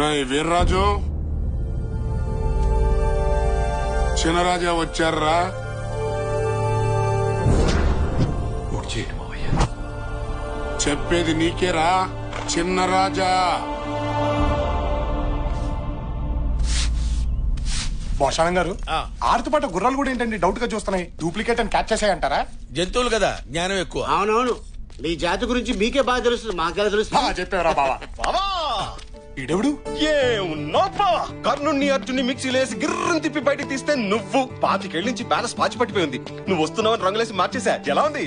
రై వీర్రాజు, చిన్నరాజా వచ్చారా? చెప్పేది నీకేరా చిన్నరాజా. భోషాణం గారు, ఆరుతో పాటు గుర్రాలు కూడా ఏంటండి డౌట్ గా చూస్తున్నాయి? డూప్లికేట్ అని క్యాచ్ చేసాయంటారా? జంతువులు కదా, జ్ఞానం ఎక్కువ. అవునవును, మీ జాతి గురించి మీకే బాగా తెలుస్తుంది, మాకెలా తెలుస్తుంది? చెప్పారా బావా? ఈడెవడు? కర్ణుని అర్జున్ని మిక్సీలేసి గిర్రని తిప్పి బయటికి తీస్తే నువ్వు 25 నుంచి బ్యాలెన్స్ పాచి పట్టిపోయింది. నువ్వు వస్తున్నావని రంగులేసి మార్చేసా. ఎలా ఉంది?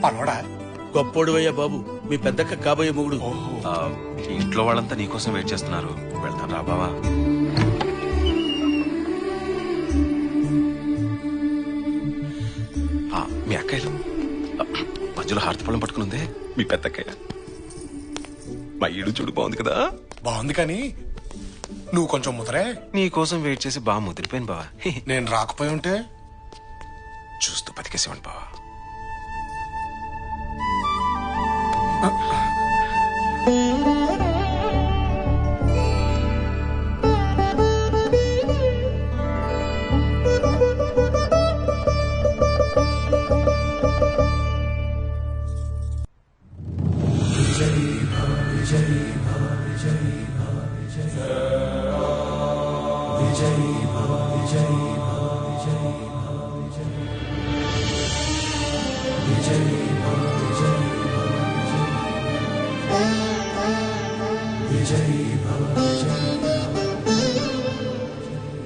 పనోడా గొప్పోడువయ్యా బాబు, మీ పెద్దక్క కాబోయే మొగుడు. ఇంట్లో వాళ్ళంతా నీకోసం వెయిట్ చేస్తున్నారు. వెళ్తాను రా బావా. మీ అక్కయ్యలు మధ్యలో హారతిపళ్ళం పట్టుకునుందే మీ పెద్దక్కయ్య. మా ఈడు చూడు బాగుంది కదా? బాగుంది, కానీ నువ్వు కొంచెం ముదరే. నీ కోసం వెయిట్ చేసి బాగా ముదిరిపోయాను బావా. నేను రాకపోయి ఉంటే చూస్తూ బతికేసేవాడి బావా.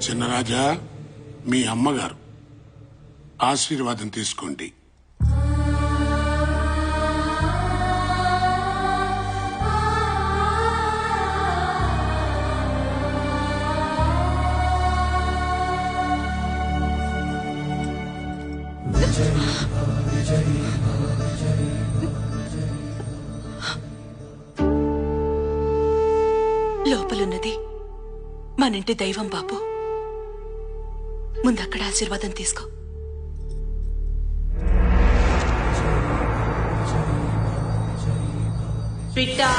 చిన్నరాజా, మీ అమ్మగారు ఆశీర్వాదం తీసుకోండి. లోపలున్నది మనింటి దైవం బాబు. ముందక్కడ ఆశీర్వాదం తీసుకో. పిట్టా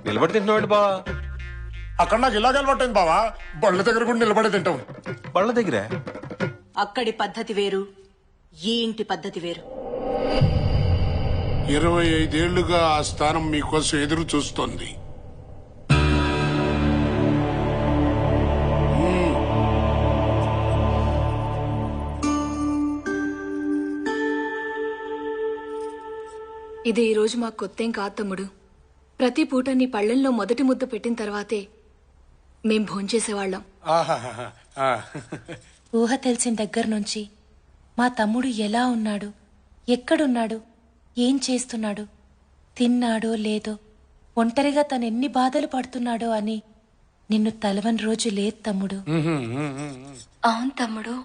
నిలబడి తింటున్నాడు బావా. అక్కడ నాకు ఇలాగ అలవాటైంది బావా. బళ్ళ దగ్గర కూడా నిలబడే తింటాం. బళ్ళ దగ్గరే అక్కడి పద్ధతి వేరు, ఈ ఇంటి పద్ధతి వేరు. 25 ఏళ్లుగా ఆ స్థానం మీకోసం ఎదురు చూస్తోంది. ఇది ఈ రోజు మాకు కొత్తేం కాదు తమ్ముడు. ప్రతి పూట నీ పళ్ళెంలో మొదటి ముద్ద పెట్టిన తర్వాతే మేం భోంచేసేవాళ్ళం. ఊహ తెలిసిన దగ్గర నుంచి మా తమ్ముడు ఎలా ఉన్నాడు, ఎక్కడున్నాడు, ఏం చేస్తున్నాడు, తిన్నాడో లేదో, ఒంటరిగా తను ఎన్ని బాధలు పడుతున్నాడో అని నిన్ను తలవని రోజు లేదు తమ్ముడు. అవును తమ్ముడు,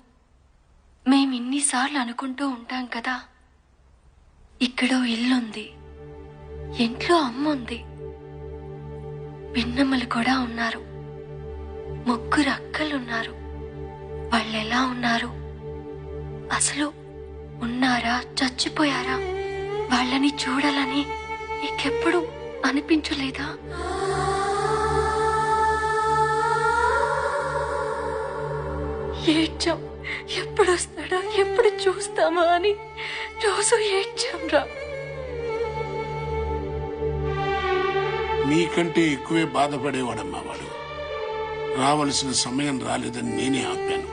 మేమిన్నిసార్లు అనుకుంటూ ఉంటాం కదా, ఇక్కడో ఇల్లుంది, ఇంట్లో అమ్ముంది, పిన్నమ్మలు కూడా ఉన్నారు, 3 అక్కలున్నారు. వాళ్ళెలా ఉన్నారు, అసలు ఉన్నారా చచ్చిపోయారా, వాళ్ళని చూడాలని నీకెప్పుడు అనిపించలేదా? ఏడ్చాం, ఎప్పుడు వస్తాడా, ఎప్పుడు చూస్తామా అని రోజు ఏడ్చాం రా. మీకంటే ఎక్కువే బాధపడేవాడమ్మా వాడు. రావలసిన సమయం రాలేదని నేనే ఆపాను.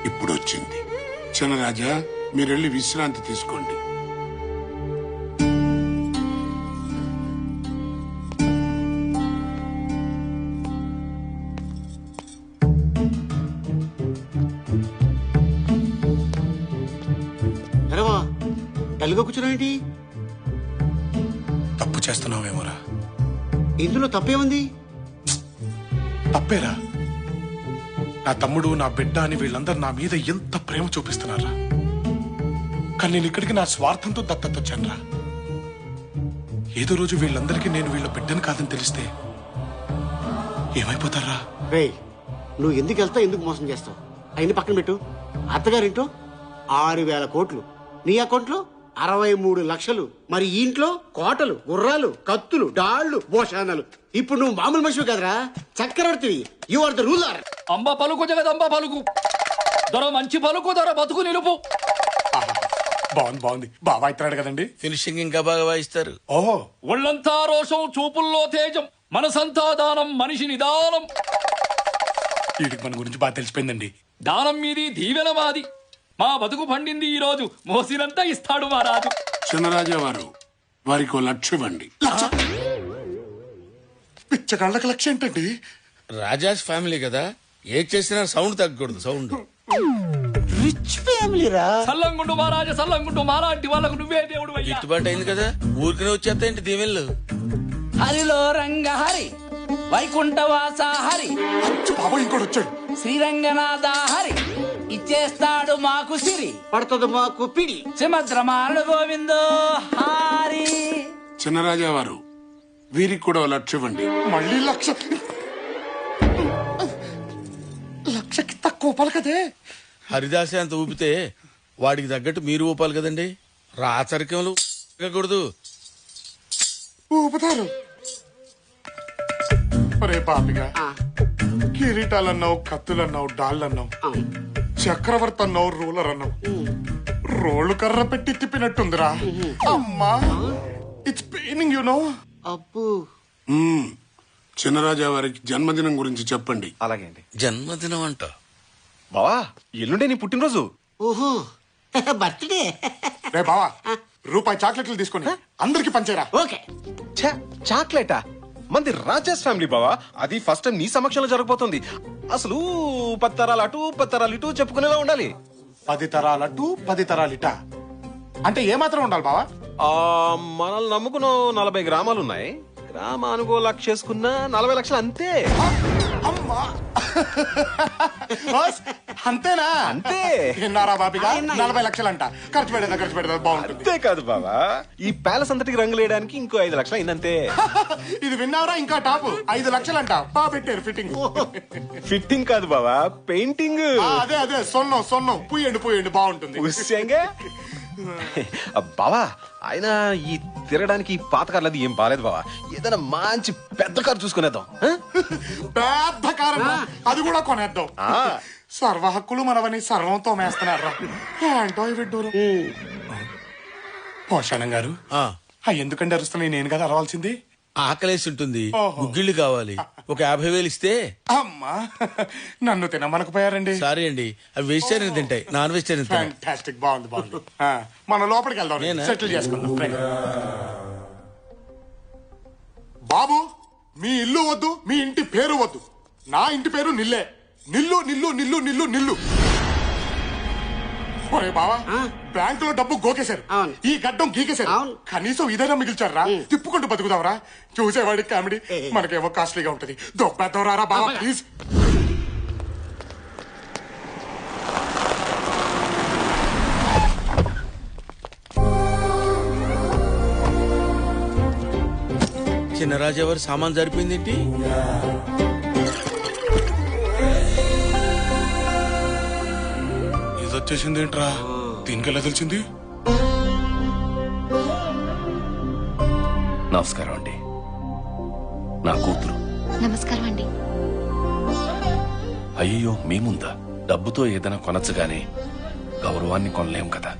ఇప్పుడు వచ్చింది. చిన్నరాజా, మీరెళ్ళి విశ్రాంతి తీసుకోండి. డల్గా కూర్చున్నావేంటి? తప్పు చేస్తున్నావేమోరా. ఇందులో తప్పేముంది? తప్పేరా. నా తమ్ముడు, నా బిడ్డ అని వీళ్ళందరూ నా మీద ఎంత ప్రేమ చూపిస్తున్నారా. కానీ నేను ఇక్కడికి నా స్వార్థంతో దత్తత వచ్చానురా. ఏదో రోజు వీళ్ళందరికీ నేను వీళ్ళ బిడ్డను కాదని తెలిస్తే ఏమైపోతారా? రే, నువ్వు ఎందుకు వెళ్తావు, ఎందుకు మోసం చేస్తావు? అయిన పక్కన పెట్టు. అత్తగారింటో 6,000 కోట్లు, నీ అకౌంట్లో 63 లక్షలు, మరి ఈ ఇంట్లో కోటలు, గుర్రాలు, కత్తులు, డాళ్లు, భోషానాలు. ఇప్పుడు నువ్వు మామూలు మనిషివి కదరా, చక్రవర్తివి. You are the ruler. అంబ పలుకు జగదంబ పలుకు, దొర మంచి పలుకు, దొర బతుకు నిలుపు. బాగుంది బాబా ఇస్తున్నాడు కదండి. ఫినిషింగ్ ఇంకా బాగా వాయిస్తారు. ఓహో, ఒళ్ళంతా రోషం, చూపుల్లో తేజం, మనసంతా దానం, మనిషి నిదానం. వీడికి మన గురించి బాగా తెలిసిపోయిందండి. దానం మీది, దీవెన మాది. మా బతుకు పండింది ఈ రోజు, మోసినంతా ఇస్తాడు మా రాజు. చిన్నరాజా వారు వారికి 1,00,000 ఇవ్వండి. పిచ్చగాళ్ళకి లక్ష్యం ఏంటండి? రాజాస్ ఫ్యామిలీ కదా, ఏం చేసినా సౌండ్ తగ్గకూడదు. సౌండ్ రిచ్ ఫ్యామిలీ రా. సల్లంగుండు మా రాజా, సల్లంగుండు మాలాంటి వాళ్ళకు నువ్వే దేవుడు అయ్యా. గిట్టుబాటు అయింది కదా, ఊరికనే వచ్చేస్తాయండి దీవెళ్ళు. హరిలో రంగ హరి, వైకుంఠవాస హరి, బాబా ఇంకోటి వచ్చాడు. శ్రీరంగనాథ హరి, ఇచ్చేస్తాడు మాకు సిరి, పడుతుంది మాకు పిడి. సుమద్రమారుడు గోవిందో హరి. చిన్నరాజా వారు వీరికి కూడా 1,00,000 ఇవ్వండి. మళ్ళీ లక్షకి తక్కువ పలకదే. హరిదాసే అంత ఊపితే వాడికి తగ్గట్టు మీరు ఊపాలి కదండి. రాచరికములు కూడదు. ఊపుతారు. ఒరే పాపిగా, కిరీటాలన్నావు, కత్తులన్నావు, డాళ్ళన్నావు, చక్రవర్తి అన్నావు, రూలర్ అన్నావు. రోళ్ళు కర్ర పెట్టి తిప్పినట్టుందిరా. అమ్మా, ఇట్స్ పెయినింగ్ యు నో. అబ్బు, చిన్నరాజా వారికి జన్మదినం గురించి చెప్పండి. అలాగే అండి. జన్మదినం అంట. బావా, ఎల్లుండే నీ పుట్టినరోజు. ఓహో, బర్త్డే. రే బావా, రూపాయి చాక్లెట్లు తీసుకొని అందరికి పంచేరా. ఓకే. చాక్లెటా? మంది రాజాస్ ఫ్యామిలీ బావా, అది ఫస్ట్ టైం నీ సమక్షంలో జరగబోతుంది. అసలు 10 తరాలు అటు 10 తరాలు ఇటు చెప్పుకునేలా ఉండాలి. 10 తరాలటు 10 తరాలిట అంటే ఏమాత్రం ఉండాలి బావా? మనల్ని నమ్ముకున్న 40 గ్రామాలు ఉన్నాయి. గ్రామానుకో 1,00,000 చేసుకున్న 40 లక్షలు అంతే. అమ్మా, అంతేనా? అంతే. విన్నారా బాబిగా, 40 లక్షలంట. ఖర్చు పెడదా బాగుంటుంది. అంతే కాదు బావా, ఈ ప్యాలెస్ అంతటికి రంగులేయడానికి ఇంకో 5 లక్షలు అయిందంతే. ఇది విన్నారా? ఇంకా టాప్ 5 లక్షలంట. బా పెట్టారు ఫిట్టింగ్. ఫిట్టింగ్ కాదు బావా, పెయింటింగ్. అదే సొన్నం పూయండి బాగుంటుంది. ఉస్యంగా బావా, ఆయన ఈ తిరగడానికి పాత కార్లు అది ఏం బాలేదు బావా. ఏదైనా మంచి పెద్ద కారు చూసుకునేద్దాం. పెద్ద కారం, అది కూడా కొనేద్దాం. సర్వ హక్కులు మనవని సర్వంతో మేస్తున్నారు. ఏంటో విడ్డూరు. పోషణం గారు, ఎందుకంటే అరుస్తున్నాయి? నేను కదా అరవాల్సింది. ఆకలేసి ఉంటుంది, ఓహో. గుగ్గిళ్ళు కావాలి. ఒక 50,000 ఇస్తే. అమ్మా, నన్ను తినమనకపోయారండి. సారీ అండి, అవి వెజిటేరియన్ తింటాయి, నాన్ వెజిటేరియన్ తింటాయి. ఫ్యాంటాస్టిక్, బాగుంది. మన లోపలికి వెళ్దాం, నేనా? సెటిల్ చేసుకుందాం. బాబు, మీ ఇల్లు వద్దు, మీ ఇంటి పేరు వద్దు. నా ఇంటి పేరు నిల్లే. నిల్లు. ఒరే బావా, బ్యాంకులో డబ్బు గోకేశారు, అవును. ఈ గడ్డం గీకేశారు. అవును. కనీసం ఇదైనా మిగిల్చారా? తిప్పుకుంటూ బతుకుదావరా? చూసేవాడికి కామెడీ, మనకేమో కాస్ట్లీగా ఉంటది. దొబ్బేద్దాం రారా బావా, ప్లీజ్. చిన్నరాజు ఎవరు సామాన్ జరిపింది ఏంటి? ఇది వచ్చేసింది ఏంట్రా? దీనికెలా తెలిసింది? నమస్కారం అండి, నా కూతురు. నమస్కారం అండి. అయ్యో, మీ ముందా? డబ్బుతో ఏదైనా కొనచ్చు గానీ గౌరవాన్ని కొనలేం కదా.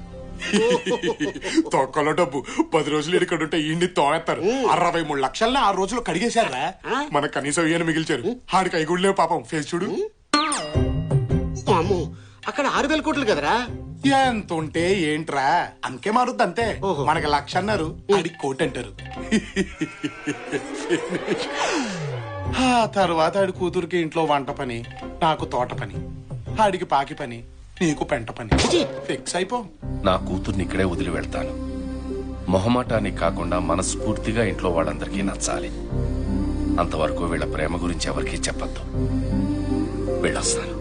తొక్కలో డబ్బు 10 రోజులు ఇక్కడ ఉంటే ఈ తోమేస్తారు. 63 లక్షల్ని 6 రోజులు కడిగేశారా? మనకు కనీసం ఈయన మిగిల్చారు. ఆడికి ఐగుళ్ళే పాపం. ఫేస్ చూడు. అమ్మో, అక్కడ 6,000 కోట్లు కదరా. ఎంత ఉంటే ఏంట్రా, అంకే మారుద్ది అంతే. మనకి 1,00,000 అన్నారు, ఆడికి 1,00,000 అంటారు. ఆ తర్వాత ఆడి కూతురికి ఇంట్లో వంట పని, నాకు తోట పని, ఆడికి పాకి పని, నీకు పెంట పని. ఫిక్స్ అయిపో. నా కూతుర్ని ఇక్కడే వదిలి వెళ్తాను. మొహమాటానికి కాకుండా మనస్ఫూర్తిగా ఇంట్లో వాళ్ళందరికీ నచ్చాలి. అంతవరకు వీళ్ళ ప్రేమ గురించి ఎవరికీ చెప్పద్దు. వెళ్ళొస్తాను.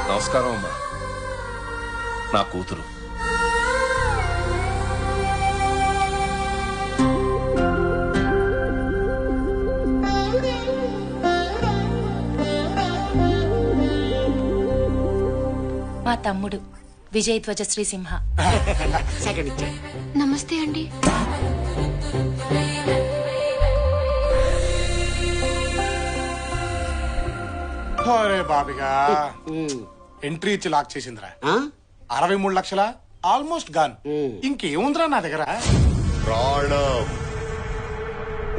నమస్కారం అమ్మా. నా కూతురు. మా తమ్ముడు విజయధ్వజ శ్రీసింహ. సెకండ్ ఇచ్చే. నమస్తే అండి. అరే బాబిగా ఎంట్రీ ఇచ్చి లాక్ చేసిందిరా. 63 లక్షల ఆల్మోస్ట్ గాన్. ఇంకేముందిరా నా దగ్గర? ప్రాణం.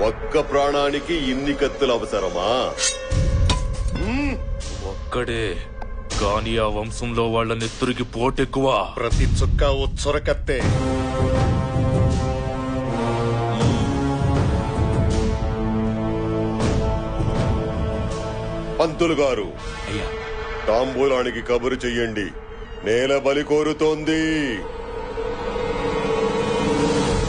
ఒక్క ప్రాణానికి ఇన్ని కత్తులు అవసరమా? ఒక్కడే కానీ ఆ వంశంలో వాళ్ళ నెత్తురికి పోటెక్కువ. ప్రతి చుక్క ఉచ్చర కత్తే. పంతులు గారు, తాంబూలానికి కబురు చెయ్యండి. నేల బలి కోరుతోంది.